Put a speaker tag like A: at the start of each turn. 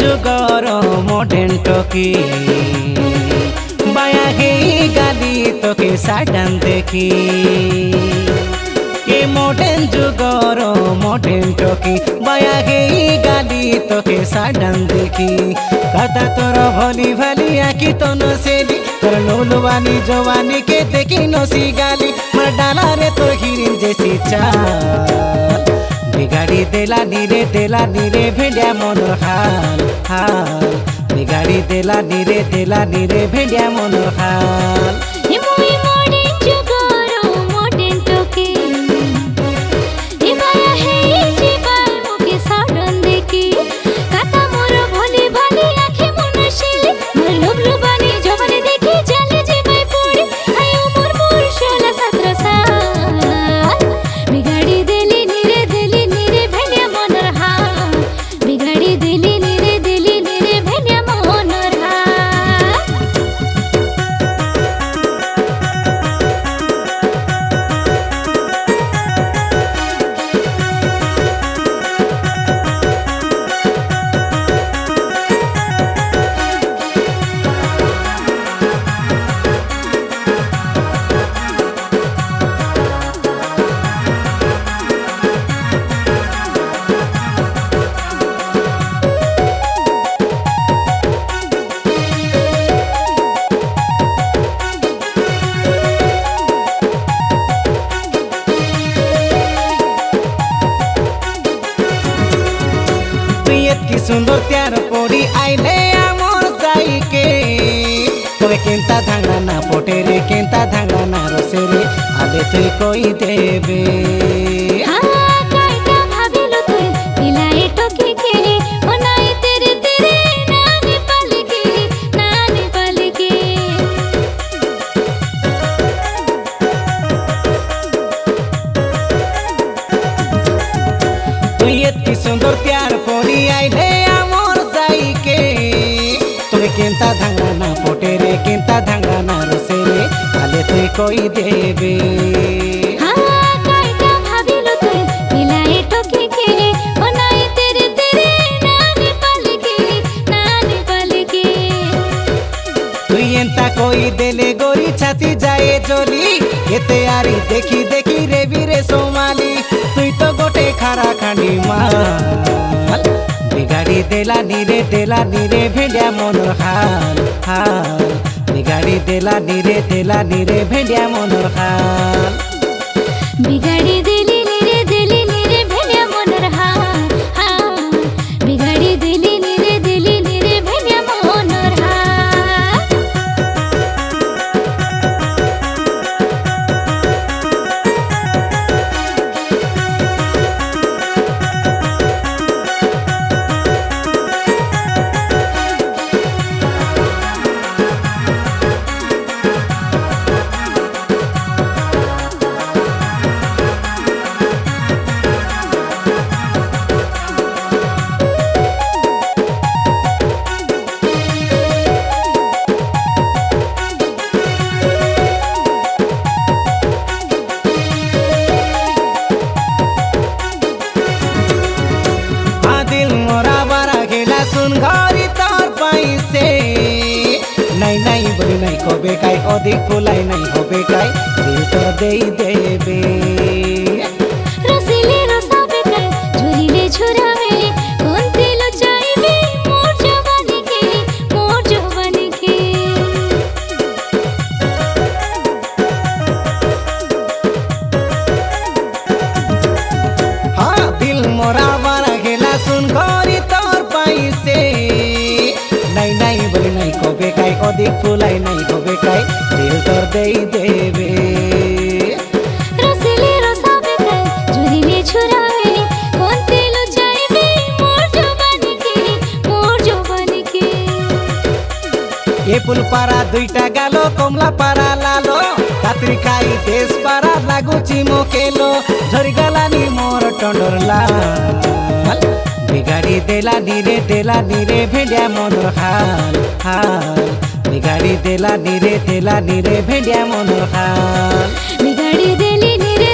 A: যুগর modern talkie বায়া হেই গালি তোকে সাডান দেখি এ মডেন যুগর মডেন টকি বায়া হেই গালি তোকে সাডান দেখি কথা তোর ভলি ভলি আঁকি তো নসেলি তোর লোলুয়ানি জওয়ানি के देखी नसी गाली मर डाला रे तो हिरिन जैसी चाल बिगाड़ी देला नीरे भेड़िया मनोर हाल हाल बिगाड़ी देला नीरे भेड़िया मनोर हाल की सुंदर त्यार पड़ी आइले आमर जाइके तोरे केंता धांगा ना पोटे रे केंता धांगा ना रोसे रे आले तुई कोई देबे की सुंदर प्यार पड़ी आइले आमर जाइके तोरे केंता धांगा ना पोटे रे केंता धांगा ना रोसे रे आले तुई कोई देबे तुई एंता कोई देले गोरी छाती जाए जोली एते आरी देखी देखी रे बीरे सोमाली तुई तो गोटे खारा खांडी माल बिगाड़ी देला नीरे भेड़िया मनोर हाल हाल बिगाड़ी देला नीरे भेड़िया मनोर हाल
B: बिगाड़ी देली नीरे भेड़िया मनोर हाल हाल बिगाड़ी देली नीरे भेड़िया मनोर हाल
A: सुन घरी तोर पैसे नहीं बोली नहीं होबे काई अधिक फुलाई नहीं होबे काई दिल तो दे देबे
B: रसिले रसाबे काई झुरिले झुरावेले कोन दिल चाइबे मोर जवानी के
A: हाँ दिल मोरा बारा गेला सुन घरी तोर पैसे नहीं बोली नहीं होबे काई अधिक फुलाई नहीं होबे काई दिल तोर दे देबे
B: रसिले रसाबे काई झुरिले झुरावेले कोन दिल चाइबे मोर जवानी के
A: ये पुल पारा दुईटा गालो कमला पारा लालो रात्रि खाई देश पारा लागू चिमो केलो झरी गलानी मोर टंडर लाल बिगाड़ी देला नीरे भेड़िया मनोर हाल हाल बिगाड़ी देला नीरे भेड़िया मनोर हाल
B: बिगाड़ी देली नीरे